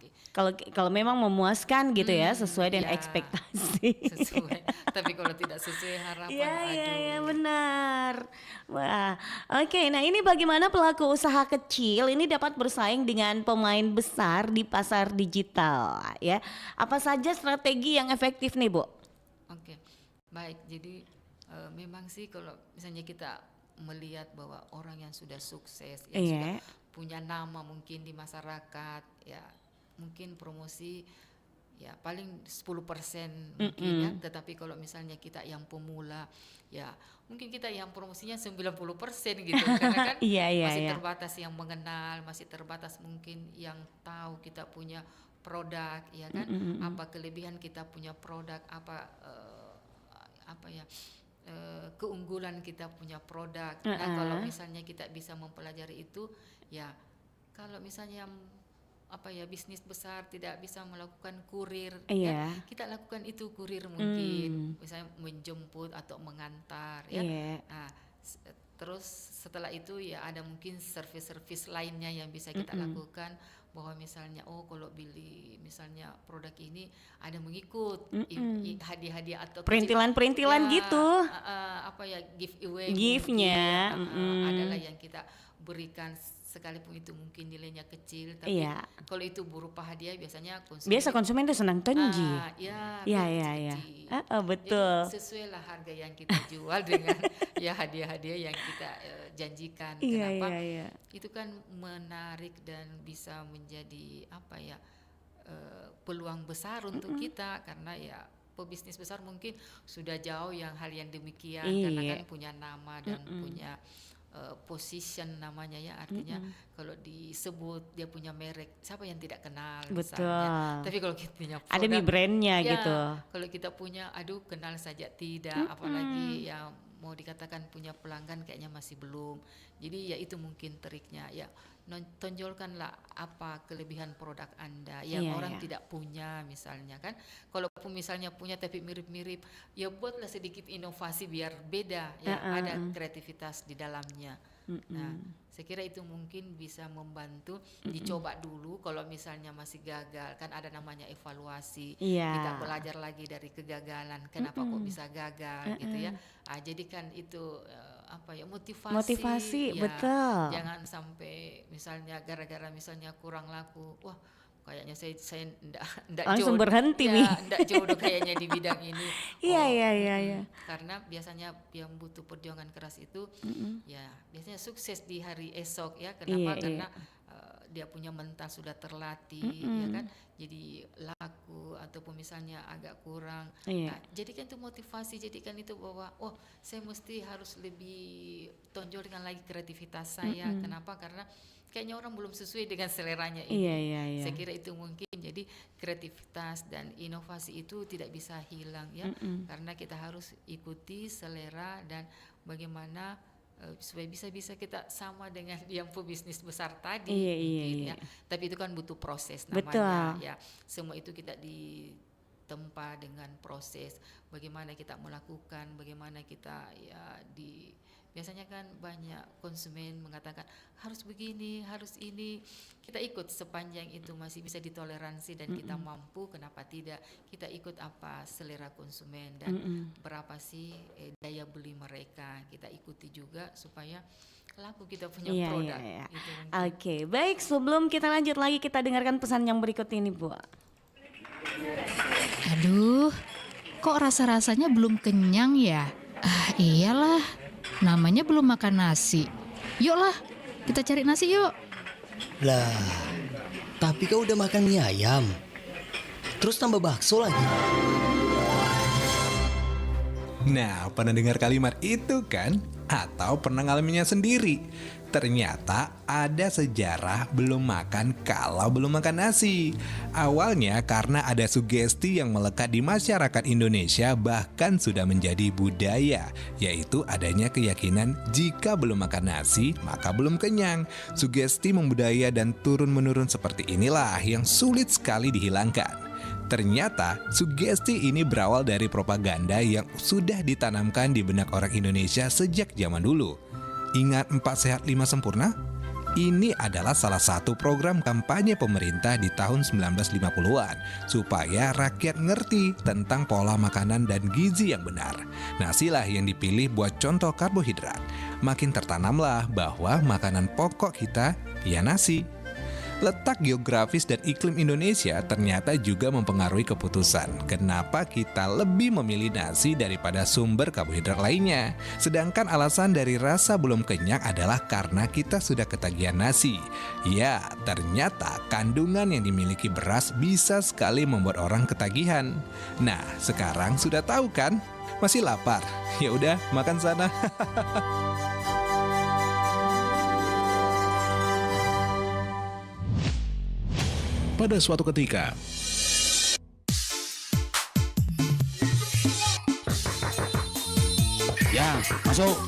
Kalau memang memuaskan gitu ya, sesuai dengan ekspektasi. Sesuai. Tapi kalau tidak sesuai harapan, Iya benar. Wah, oke. Nah ini bagaimana pelaku usaha kecil ini dapat bersaing dengan pemain besar di pasar digital ya? Apa saja strategi yang efektif nih, Bu? Oke, baik. Jadi memang sih kalau misalnya kita melihat bahwa orang yang sudah sukses, yang sudah punya nama mungkin di masyarakat, ya mungkin promosi ya paling 10% mungkin ya. Tetapi kalau misalnya kita yang pemula ya mungkin kita yang promosinya 90% gitu karena kan masih terbatas yang mengenal, masih terbatas mungkin yang tahu kita punya produk ya kan. Apa kelebihan kita punya produk, apa keunggulan kita punya produk. Nah, kalau misalnya kita bisa mempelajari itu ya, kalau misalnya bisnis besar tidak bisa melakukan kurir ya, kita lakukan itu kurir mungkin misalnya menjemput atau mengantar ya. Nah, terus setelah itu ya ada mungkin servis-servis lainnya yang bisa kita lakukan, bahwa misalnya kalau beli misalnya produk ini ada mengikut hadiah-hadiah atau perintilan-perintilan gitu. Giveaway adalah yang kita berikan, sekalipun itu mungkin nilainya kecil, tapi kalau itu berupa hadiah biasanya konsumen tuh senang tonji. Betul. Jadi sesuai lah harga yang kita jual dengan ya hadiah-hadiah yang kita janjikan. Kenapa? Itu kan menarik dan bisa menjadi peluang besar untuk kita, karena ya pebisnis besar mungkin sudah jauh yang hal yang demikian, karena kan punya nama dan punya position namanya ya, artinya kalau disebut dia punya merek, siapa yang tidak kenal misalnya. Tapi kalau kita punya produk, ada brandnya gitu. Kalau kita punya kenal saja tidak, apalagi yang mau dikatakan punya pelanggan kayaknya masih belum. Jadi ya itu mungkin triknya ya, tonjolkanlah apa kelebihan produk Anda yang orang tidak punya misalnya kan. Kalaupun misalnya punya tapi mirip-mirip, ya buatlah sedikit inovasi biar beda ya, ada kreativitas di dalamnya. Nah, saya kira itu mungkin bisa membantu dicoba dulu. Kalau misalnya masih gagal, kan ada namanya evaluasi. Kita belajar lagi dari kegagalan, kenapa kok bisa gagal gitu ya. Jadikan itu motivasi ya, betul. Jangan sampai misalnya gara-gara misalnya kurang laku, wah kayaknya saya enggak langsung jodoh, berhenti ya, nih. enggak jodoh kayaknya di bidang ini. Iya. Karena biasanya yang butuh perjuangan keras itu ya biasanya sukses di hari esok ya. Kenapa? Karena dia punya mental sudah terlatih ya kan, jadi laku ataupun misalnya agak kurang. Nah, jadikan itu motivasi, jadikan itu bahwa saya mesti harus lebih tonjolkan lagi kreativitas saya. Kenapa? Karena kayaknya orang belum sesuai dengan seleranya ini. Saya kira itu mungkin, jadi kreativitas dan inovasi itu tidak bisa hilang ya, karena kita harus ikuti selera dan bagaimana supaya bisa kita sama dengan yang pebisnis besar tadi. Ya. Tapi itu kan butuh proses namanya. Ya, semua itu kita ditempa dengan proses. Bagaimana kita melakukan, bagaimana kita biasanya kan banyak konsumen mengatakan harus begini, harus ini. Kita ikut sepanjang itu masih bisa ditoleransi dan kita mampu, kenapa tidak? Kita ikut apa selera konsumen dan berapa sih daya beli mereka. Kita ikuti juga supaya laku kita punya produk. Oke, baik, sebelum kita lanjut lagi kita dengarkan pesan yang berikut ini, Bu. Aduh, kok rasa-rasanya belum kenyang ya? Iyalah, namanya belum makan nasi. Yuklah, kita cari nasi yuk. Lah, tapi kau udah makan mie ayam, terus tambah bakso lagi. Nah, pernah dengar kalimat itu kan? Atau pernah ngalaminnya sendiri? Ternyata ada sejarah belum makan kalau belum makan nasi. Awalnya karena ada sugesti yang melekat di masyarakat Indonesia, bahkan sudah menjadi budaya, yaitu adanya keyakinan jika belum makan nasi maka belum kenyang. Sugesti membudaya dan turun-menurun seperti inilah yang sulit sekali dihilangkan. Ternyata sugesti ini berawal dari propaganda yang sudah ditanamkan di benak orang Indonesia sejak zaman dulu. Ingat 4 Sehat 5 Sempurna? Ini adalah salah satu program kampanye pemerintah di tahun 1950-an supaya rakyat ngerti tentang pola makanan dan gizi yang benar. Nasilah yang dipilih buat contoh karbohidrat. Makin tertanamlah bahwa makanan pokok kita ya nasi. Letak geografis dan iklim Indonesia ternyata juga mempengaruhi keputusan kenapa kita lebih memilih nasi daripada sumber karbohidrat lainnya. Sedangkan alasan dari rasa belum kenyang adalah karena kita sudah ketagihan nasi. Ya, ternyata kandungan yang dimiliki beras bisa sekali membuat orang ketagihan. Nah, sekarang sudah tahu kan? Masih lapar? Ya udah, makan sana. Pada suatu ketika, ya, masuk.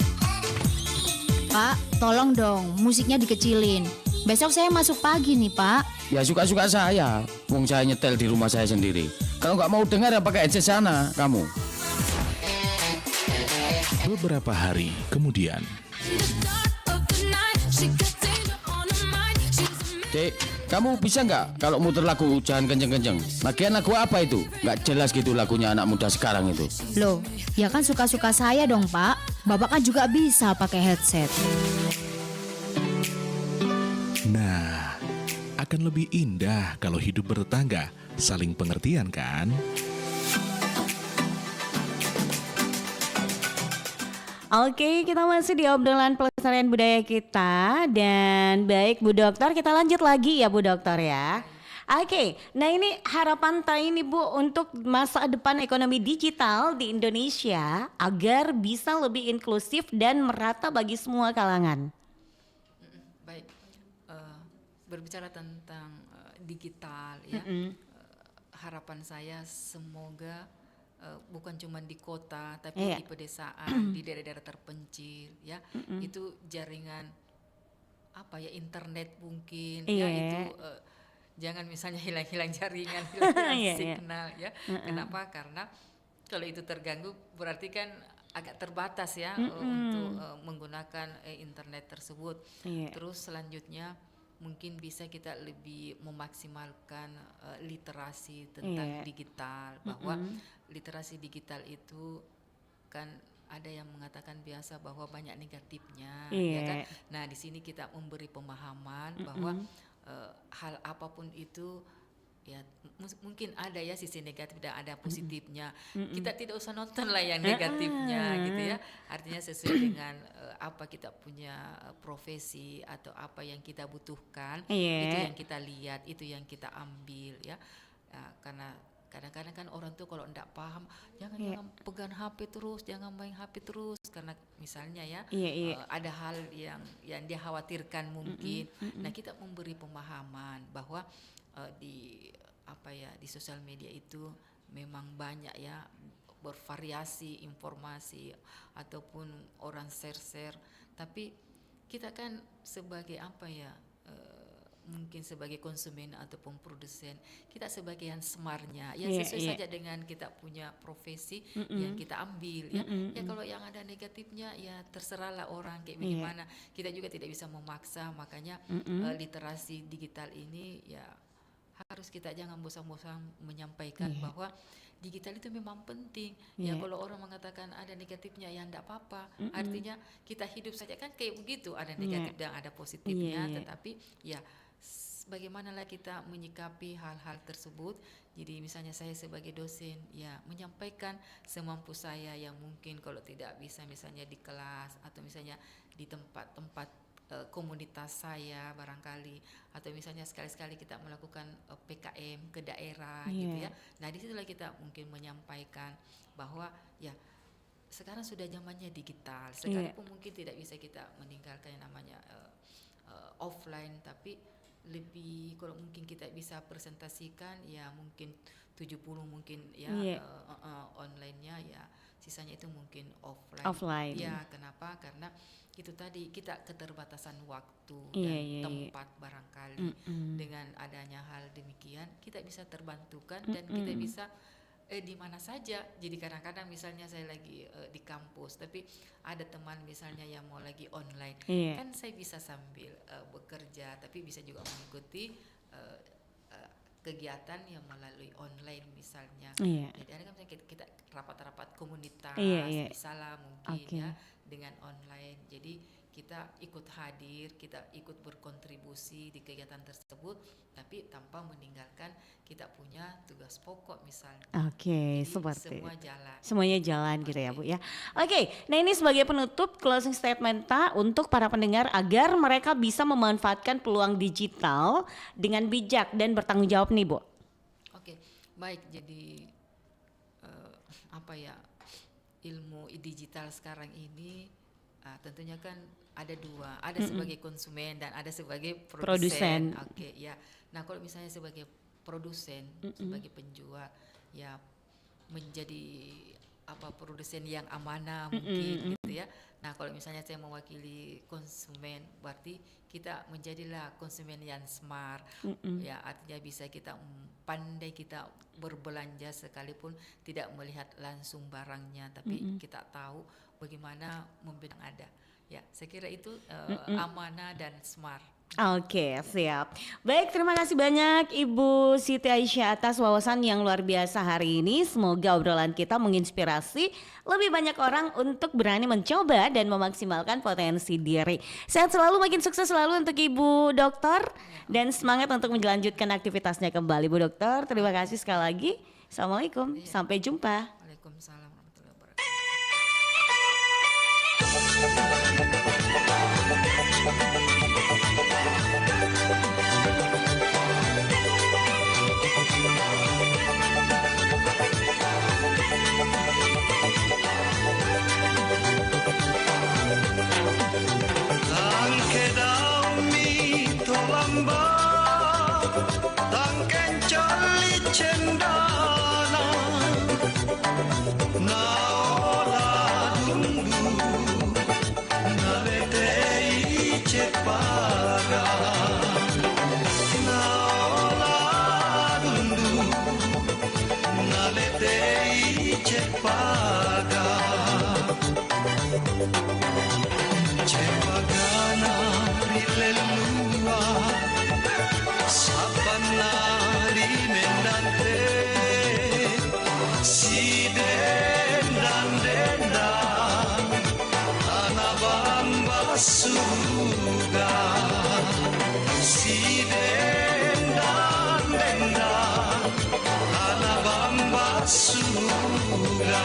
Pak, tolong dong musiknya dikecilin. Besok saya masuk pagi nih, Pak. Ya suka-suka saya. Wong saya nyetel di rumah saya sendiri. Kalau nggak mau dengar ya pakai headset sana, kamu. beberapa hari kemudian. Dek, kamu bisa nggak kalau muter lagu jangan kenceng-kenceng? Lagian lagu apa itu? Nggak jelas gitu lagunya anak muda sekarang itu. Loh, ya kan suka-suka saya dong, Pak. Bapak kan juga bisa pakai headset. Nah, akan lebih indah kalau hidup bertetangga, saling pengertian kan? Oke, kita masih di obrolan pelestarian budaya kita. Dan baik Bu Dokter, kita lanjut lagi ya Bu Dokter ya. Oke, nah ini harapan ini Bu untuk masa depan ekonomi digital di Indonesia agar bisa lebih inklusif dan merata bagi semua kalangan. Baik, berbicara tentang digital ya, harapan saya semoga bukan cuma di kota tapi di pedesaan, di daerah-daerah terpencil ya, itu jaringan apa ya, internet mungkin ya itu jangan misalnya hilang-hilang jaringan, hilang signal ya. Kenapa? Karena kalau itu terganggu berarti kan agak terbatas ya untuk menggunakan internet tersebut. Terus selanjutnya mungkin bisa kita lebih memaksimalkan literasi tentang digital, bahwa literasi digital itu kan ada yang mengatakan biasa bahwa banyak negatifnya, ya kan? Nah di sini kita memberi pemahaman bahwa hal apapun itu ya mungkin ada ya sisi negatif dan ada positifnya. Kita tidak usah nonton lah yang negatifnya gitu ya. Artinya sesuai dengan apa kita punya profesi atau apa yang kita butuhkan, itu yang kita lihat, itu yang kita ambil ya. Karena kadang-kadang kan orang tuh kalau enggak paham jangan pegang HP terus, jangan main HP terus, karena misalnya ya ada hal yang dia khawatirkan mungkin. Nah kita memberi pemahaman bahwa di sosial media itu memang banyak ya bervariasi informasi ataupun orang share, tapi kita kan sebagai mungkin sebagai konsumen ataupun produsen, kita sebagai yang semarnya ya sesuai saja dengan kita punya profesi yang kita ambil ya. Ya kalau yang ada negatifnya ya terserahlah orang kayak bagaimana. Kita juga tidak bisa memaksa, makanya literasi digital ini ya harus kita jangan bosan-bosan menyampaikan bahwa digital itu memang penting. Ya kalau orang mengatakan ada negatifnya ya enggak apa-apa. Artinya kita hidup saja kan kayak begitu, ada negatif dan ada positifnya, tetapi ya bagaimanalah kita menyikapi hal-hal tersebut. Jadi misalnya saya sebagai dosen ya menyampaikan semampu saya yang mungkin kalau tidak bisa misalnya di kelas atau misalnya di tempat-tempat komunitas saya barangkali, atau misalnya sekali-sekali kita melakukan PKM ke daerah gitu ya. Nah disitulah kita mungkin menyampaikan bahwa ya sekarang sudah zamannya digital, sekalipun mungkin tidak bisa kita meninggalkan yang namanya offline, tapi lebih kalau mungkin kita bisa presentasikan ya mungkin 70 mungkin ya online-nya ya, sisanya itu mungkin offline. Ya kenapa? Karena itu tadi kita keterbatasan waktu dan tempat barangkali. Dengan adanya hal demikian kita bisa terbantukan dan kita bisa di mana saja. Jadi kadang-kadang misalnya saya lagi di kampus tapi ada teman misalnya yang mau lagi online, kan saya bisa sambil bekerja tapi bisa juga mengikuti kegiatan yang melalui online misalnya. Jadi ada kan misalnya kita rapat-rapat komunitas, misalnya mungkin ya dengan online. Jadi kita ikut hadir, kita ikut berkontribusi di kegiatan tersebut, tapi tanpa meninggalkan kita punya tugas pokok misalnya. Oke, Jadi seperti semua itu. jalan. Semuanya jalan gitu ya Bu ya. Oke, nah ini sebagai penutup closing statement Ta untuk para pendengar agar mereka bisa memanfaatkan peluang digital dengan bijak dan bertanggung jawab nih Bu. Oke, baik. Jadi apa ya, ilmu digital sekarang ini tentunya kan ada dua, ada sebagai konsumen dan ada sebagai produsen. Oke, ya. Nah, kalau misalnya sebagai produsen, sebagai penjual, ya menjadi produsen yang amanah mungkin gitu ya. Nah, kalau misalnya saya mewakili konsumen, berarti kita menjadilah konsumen yang smart. Ya, artinya bisa kita pandai kita berbelanja sekalipun tidak melihat langsung barangnya, tapi kita tahu bagaimana membeli yang ada. Ya, saya kira itu amanah dan smart. Oke, siap. Baik, terima kasih banyak Ibu Siti Aisyah atas wawasan yang luar biasa hari ini. Semoga obrolan kita menginspirasi lebih banyak orang untuk berani mencoba dan memaksimalkan potensi diri. Sehat selalu, makin sukses selalu untuk Ibu Dokter dan semangat untuk melanjutkan aktivitasnya kembali Bu Dokter. Terima kasih sekali lagi. Assalamualaikum, sampai jumpa. Waalaikumsalam warahmatullahi wabarakatuh. Anche da un mito lamba, anche in cialli cendana, na ola dundu, na vetei cepara, na ola dundu, na vetei cepara. Cepagana rilellua sabanari mendante si dendang anabamba suga si dendang anabamba suga.